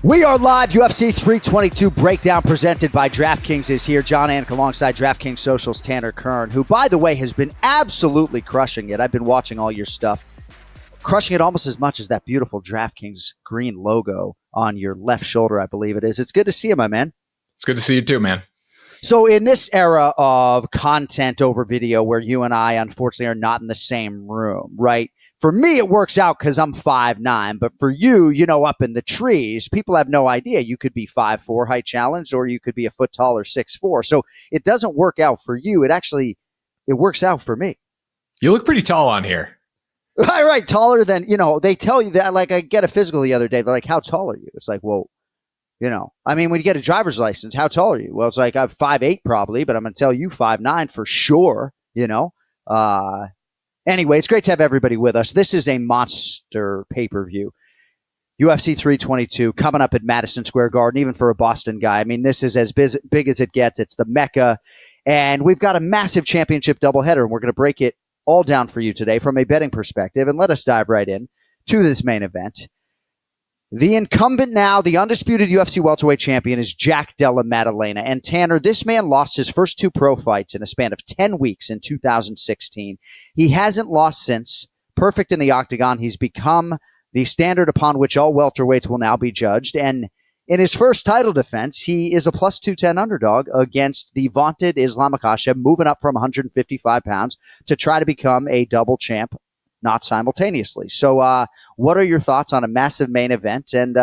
We are live. UFC 322 breakdown presented by DraftKings is here. Jon Anik alongside DraftKings Social's Tanner Kern, who, by the way, has been absolutely crushing it. I've been watching all your stuff. Crushing it almost as much as that beautiful DraftKings green logo on your left shoulder, I believe it is. It's good to see you, my man. It's good to see you too, man. So in this era of content over video where you and I, unfortunately, are not in the same room, right? For me, it works out because I'm 5'9", but for you, up in the trees, people have no idea. You could be 5'4", height challenged, or you could be a foot taller, 6'4". So it doesn't work out for you. It works out for me. You look pretty tall on here. Right. Taller than, they tell you that, like, I get a physical the other day. They're like, how tall are you? It's like, well, when you get a driver's license, how tall are you? Well, it's like I'm 5'8" probably, but I'm going to tell you 5'9" for sure, Anyway, it's great to have everybody with us. This is a monster pay-per-view. UFC 322 coming up at Madison Square Garden, even for a Boston guy. I mean, this is as big as it gets. It's the Mecca. And we've got a massive championship doubleheader, and we're going to break it all down for you today from a betting perspective. And let us dive right in to this main event. The incumbent now, the undisputed UFC welterweight champion is Jack Della Maddalena. And Tanner, this man lost his first two pro fights in a span of 10 weeks in 2016. He hasn't lost since. Perfect in the octagon. He's become the standard upon which all welterweights will now be judged. And in his first title defense, he is a plus 210 underdog against the vaunted Islam Makhachev, moving up from 155 pounds to try to become a double champ. Not simultaneously. So what are your thoughts on a massive main event? And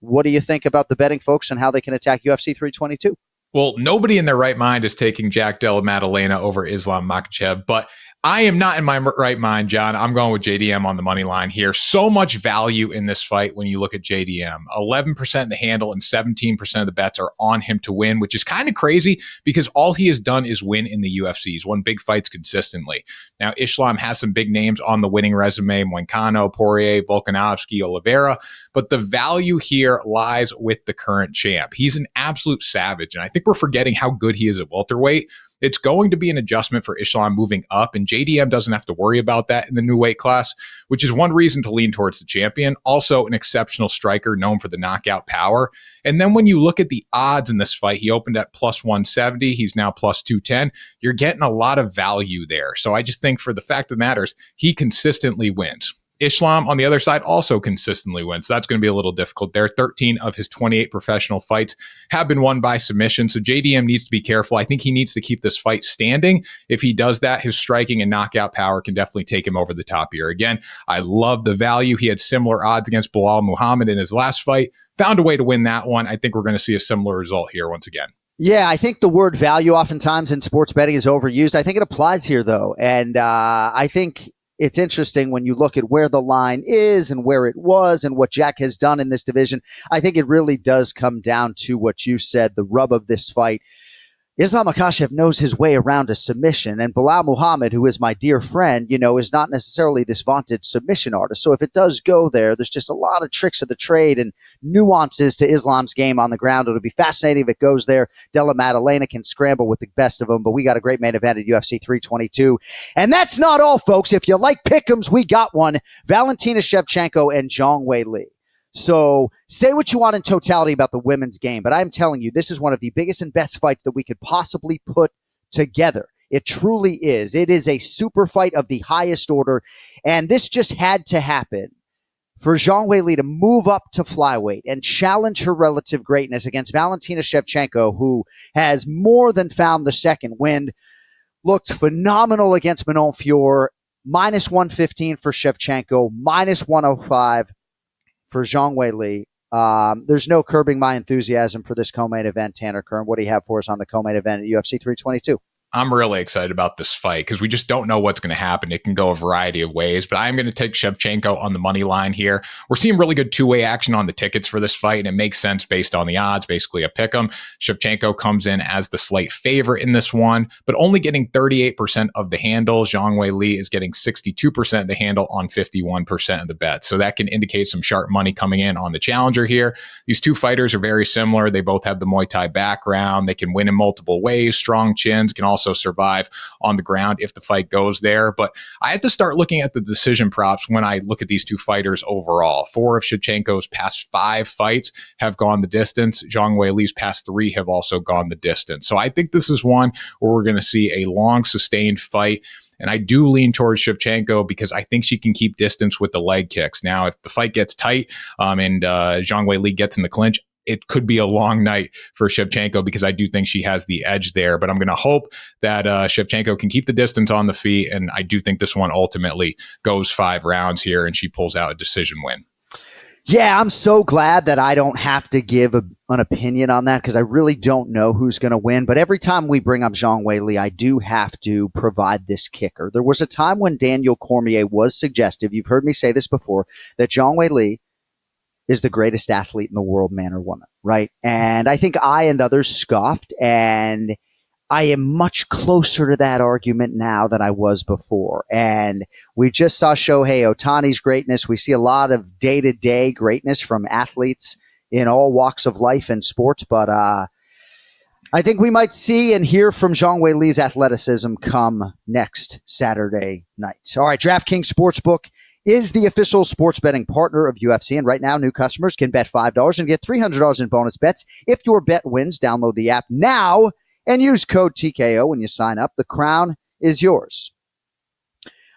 what do you think about the betting folks and how they can attack UFC 322? Well, nobody in their right mind is taking Jack Della Maddalena over Islam Makhachev, but I am not in my right mind, John. I'm going with JDM on the money line here. So much value in this fight when you look at JDM. 11% in the handle and 17% of the bets are on him to win, which is kind of crazy because all he has done is win in the UFC. He's won big fights consistently. Now, Islam has some big names on the winning resume: Moicano, Poirier, Volkanovski, Oliveira. But the value here lies with the current champ. He's an absolute savage, and I think we're forgetting how good he is at welterweight. It's going to be an adjustment for Islam moving up, and JDM doesn't have to worry about that in the new weight class, which is one reason to lean towards the champion. Also, an exceptional striker known for the knockout power. And then when you look at the odds in this fight, he opened at plus 170. He's now plus 210. You're getting a lot of value there. So I just think for the fact of the matter is he consistently wins. Islam, on the other side, also consistently wins. So that's going to be a little difficult there. 13 of his 28 professional fights have been won by submission. So JDM needs to be careful. I think he needs to keep this fight standing. If he does that, his striking and knockout power can definitely take him over the top here. Again, I love the value. He had similar odds against Belal Muhammad in his last fight. Found a way to win that one. I think we're going to see a similar result here once again. Yeah, I think the word value oftentimes in sports betting is overused. I think it applies here, though. And I think it's interesting when you look at where the line is and where it was and what Jack has done in this division. I think it really does come down to what you said, the rub of this fight. Islam Makhachev knows his way around a submission, and Belal Muhammad, who is my dear friend, is not necessarily this vaunted submission artist. So if it does go there, there's just a lot of tricks of the trade and nuances to Islam's game on the ground. It'll be fascinating if it goes there. Della Maddalena can scramble with the best of them, but we got a great main event at UFC 322. And that's not all, folks. If you like pick'ems, we got one. Valentina Shevchenko and Zhang Weili. So say what you want in totality about the women's game, but I'm telling you, this is one of the biggest and best fights that we could possibly put together. It truly is. It is a super fight of the highest order, and this just had to happen for Zhang Weili to move up to flyweight and challenge her relative greatness against Valentina Shevchenko, who has more than found the second wind. Looked phenomenal against Manon Fior, minus 115 for Shevchenko, minus 105 for Zhang Weili. There's no curbing my enthusiasm for this co-main event. Tanner Kern, what do you have for us on the co-main event at UFC 322? I'm really excited about this fight because we just don't know what's going to happen. It can go a variety of ways, but I'm going to take Shevchenko on the money line here. We're seeing really good two-way action on the tickets for this fight, and it makes sense based on the odds, basically a pick 'em. Shevchenko comes in as the slight favorite in this one, but only getting 38% of the handle. Zhang Weili is getting 62% of the handle on 51% of the bet. So that can indicate some sharp money coming in on the challenger here. These two fighters are very similar. They both have the Muay Thai background. They can win in multiple ways, strong chins, can also also survive on the ground if the fight goes there. But I had to start looking at the decision props when I look at these two fighters overall. 4 of Shevchenko's past 5 fights have gone the distance. Zhang Weili's past 3 have also gone the distance. So I think this is one where we're going to see a long, sustained fight. And I do lean towards Shevchenko because I think she can keep distance with the leg kicks. Now, if the fight gets tight and Zhang Weili gets in the clinch, it could be a long night for Shevchenko because I do think she has the edge there. But I'm going to hope that Shevchenko can keep the distance on the feet. And I do think this one ultimately goes 5 rounds here and she pulls out a decision win. Yeah, I'm so glad that I don't have to give an opinion on that because I really don't know who's going to win. But every time we bring up Zhang Weili, I do have to provide this kicker. There was a time when Daniel Cormier was suggestive, you've heard me say this before, that Zhang Weili is the greatest athlete in the world, man or woman, right? And I think I and others scoffed, and I am much closer to that argument now than I was before. And we just saw Shohei Ohtani's greatness. We see a lot of day-to-day greatness from athletes in all walks of life and sports. But I think we might see and hear from Zhang Weili's athleticism come next Saturday night. All right, DraftKings Sportsbook is the official sports betting partner of UFC. And right now, new customers can bet $5 and get $300 in bonus bets. If your bet wins, download the app now and use code TKO when you sign up. The crown is yours.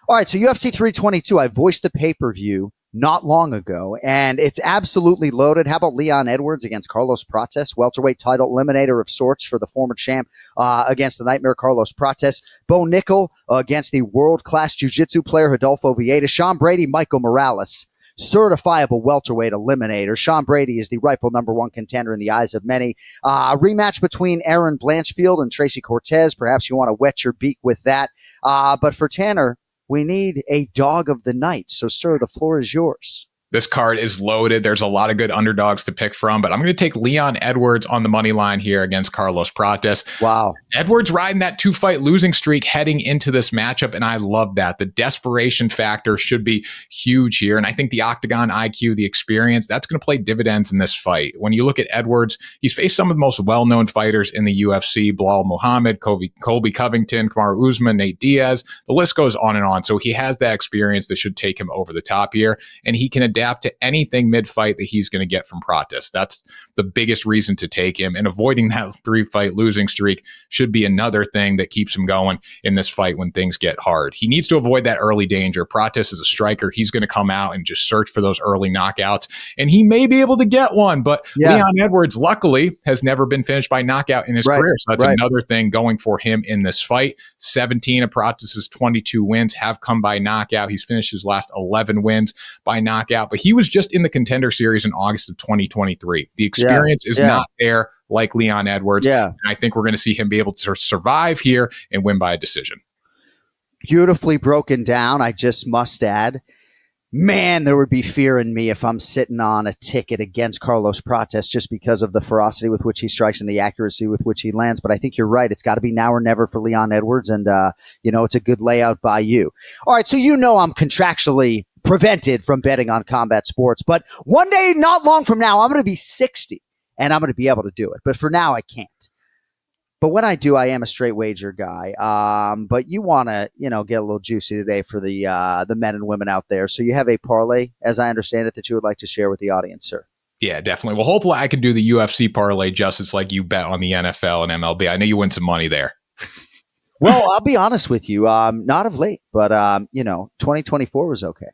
All right, so UFC 322, I voiced the pay-per-view not long ago, and it's absolutely loaded. How about Leon Edwards against Carlos Prates, welterweight title eliminator of sorts for the former champ against the nightmare Carlos Prates. Bo Nickel against the world-class jiu-jitsu player Rodolfo Vieira. Sean Brady, Michael Morales, certifiable welterweight eliminator. Sean Brady is the rightful number 1 contender in the eyes of many. A rematch between Aaron Blanchfield and Tracy Cortez. Perhaps you want to wet your beak with that. But for Tanner, we need a dog of the night. So, sir, the floor is yours. This card is loaded. There's a lot of good underdogs to pick from, but I'm going to take Leon Edwards on the money line here against Carlos Prates. Wow. Edwards riding that 2-fight losing streak heading into this matchup, and I love that. The desperation factor should be huge here, and I think the octagon IQ, the experience, that's going to play dividends in this fight. When you look at Edwards, he's faced some of the most well-known fighters in the UFC, Bilal Muhammad, Colby Covington, Kamaru Usman, Nate Diaz. The list goes on and on, so he has that experience that should take him over the top here, and he can adapt to anything mid-fight that he's going to get from Prates. That's the biggest reason to take him, and avoiding that 3-fight losing streak should be another thing that keeps him going in this fight when things get hard. He needs to avoid that early danger. Prates is a striker. He's going to come out and just search for those early knockouts, and he may be able to get one, but Leon Edwards, luckily, has never been finished by knockout in his career, so that's another thing going for him in this fight. 17 of Prates' 22 wins have come by knockout. He's finished his last 11 wins by knockout, but he was just in the Contender Series in August of 2023. The experience is not there like Leon Edwards. And I think we're going to see him be able to survive here and win by a decision. Beautifully broken down. I just must add, man, there would be fear in me if I'm sitting on a ticket against Carlos Prates just because of the ferocity with which he strikes and the accuracy with which he lands. But I think you're right. It's got to be now or never for Leon Edwards. And, it's a good layout by you. All right. So, I'm contractually prevented from betting on combat sports. But one day, not long from now, I'm going to be 60 and I'm going to be able to do it. But for now, I can't. But when I do, I am a straight wager guy. But you want to, get a little juicy today for the men and women out there. So you have a parlay, as I understand it, that you would like to share with the audience, sir. Yeah, definitely. Well, hopefully I can do the UFC parlay justice like you bet on the NFL and MLB. I know you win some money there. Well, I'll be honest with you. Not of late, but 2024 was okay.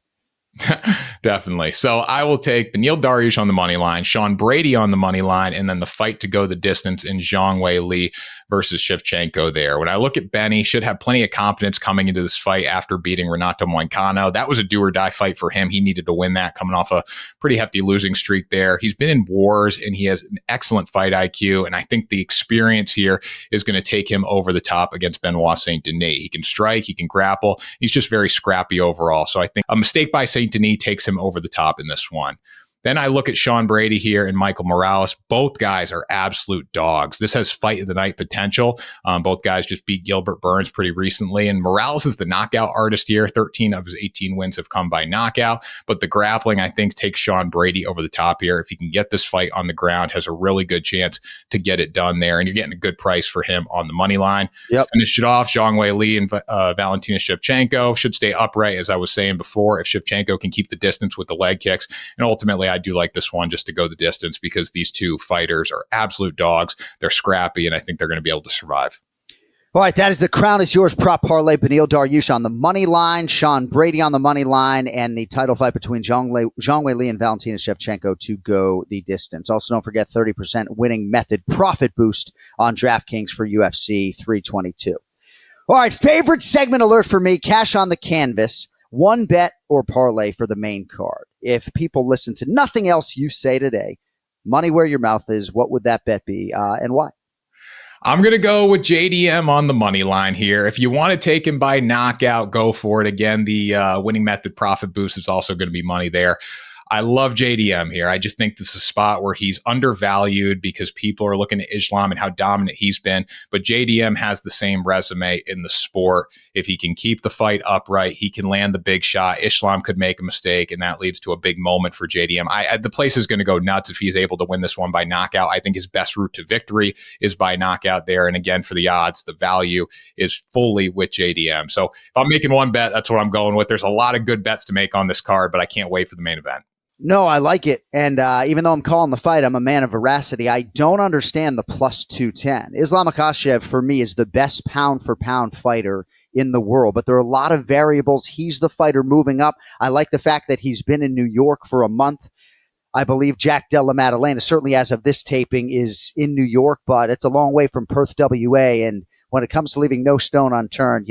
Definitely. So I will take Beneil Dariush on the money line, Sean Brady on the money line, and then the fight to go the distance in Zhang Weili versus Shevchenko there. When I look at Benny, should have plenty of confidence coming into this fight after beating Renato Moicano. That was a do or die fight for him. He needed to win that, coming off a pretty hefty losing streak there. He's been in wars and he has an excellent fight IQ. And I think the experience here is going to take him over the top against Benoit Saint Denis. He can strike, he can grapple. He's just very scrappy overall. So I think a mistake by Saint Denis takes him over the top in this one. Then I look at Sean Brady here and Michael Morales. Both guys are absolute dogs. This has fight of the night potential. Both guys just beat Gilbert Burns pretty recently. And Morales is the knockout artist here. 13 of his 18 wins have come by knockout. But the grappling, I think, takes Sean Brady over the top here. If he can get this fight on the ground, has a really good chance to get it done there. And you're getting a good price for him on the money line. Yep. Finish it off, Zhang Wei Li and Valentina Shevchenko should stay upright, as I was saying before, if Shevchenko can keep the distance with the leg kicks. And ultimately, I do like this one just to go the distance because these two fighters are absolute dogs. They're scrappy, and I think they're going to be able to survive. All right, that is the crown is yours prop parlay. Beneil Dariush on the money line, Sean Brady on the money line, and the title fight between Zhang Wei Li and Valentina Shevchenko to go the distance. Also, don't forget 30% winning method profit boost on DraftKings for UFC 322. All right, favorite segment alert for me, cash on the canvas, one bet or parlay for the main card. If people listen to nothing else you say today, money where your mouth is, what would that bet be and why? I'm going to go with JDM on the money line here. If you want to take him by knockout, go for it. Again, the winning method profit boost is also going to be money there. I love JDM here. I just think this is a spot where he's undervalued because people are looking at Islam and how dominant he's been. But JDM has the same resume in the sport. If he can keep the fight upright, he can land the big shot. Islam could make a mistake, and that leads to a big moment for JDM. The place is going to go nuts if he's able to win this one by knockout. I think his best route to victory is by knockout there. And again, for the odds, the value is fully with JDM. So if I'm making one bet, that's what I'm going with. There's a lot of good bets to make on this card, but I can't wait for the main event. No, I like it. And even though I'm calling the fight, I'm a man of veracity. I don't understand the plus 210. Islam Makhachev, for me, is the best pound-for-pound fighter in the world. But there are a lot of variables. He's the fighter moving up. I like the fact that he's been in New York for a month. I believe Jack Della Maddalena, certainly as of this taping, is in New York, but it's a long way from Perth, WA. And when it comes to leaving no stone unturned,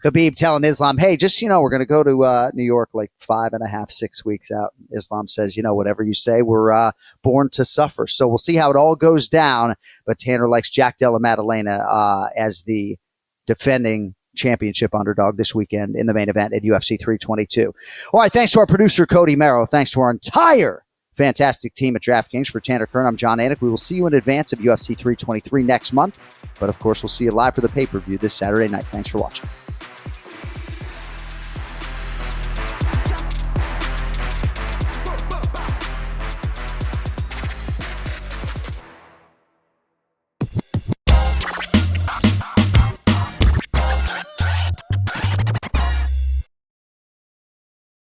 Khabib telling Islam, hey, just, we're going to go to New York like 5.5, 6 weeks out. Islam says, whatever you say, we're born to suffer. So we'll see how it all goes down. But Tanner likes Jack Della Maddalena as the defending championship underdog this weekend in the main event at UFC 322. All right, thanks to our producer, Cody Merrow. Thanks to our entire fantastic team at DraftKings. For Tanner Kern, I'm Jon Anik. We will see you in advance of UFC 323 next month. But, of course, we'll see you live for the pay-per-view this Saturday night. Thanks for watching.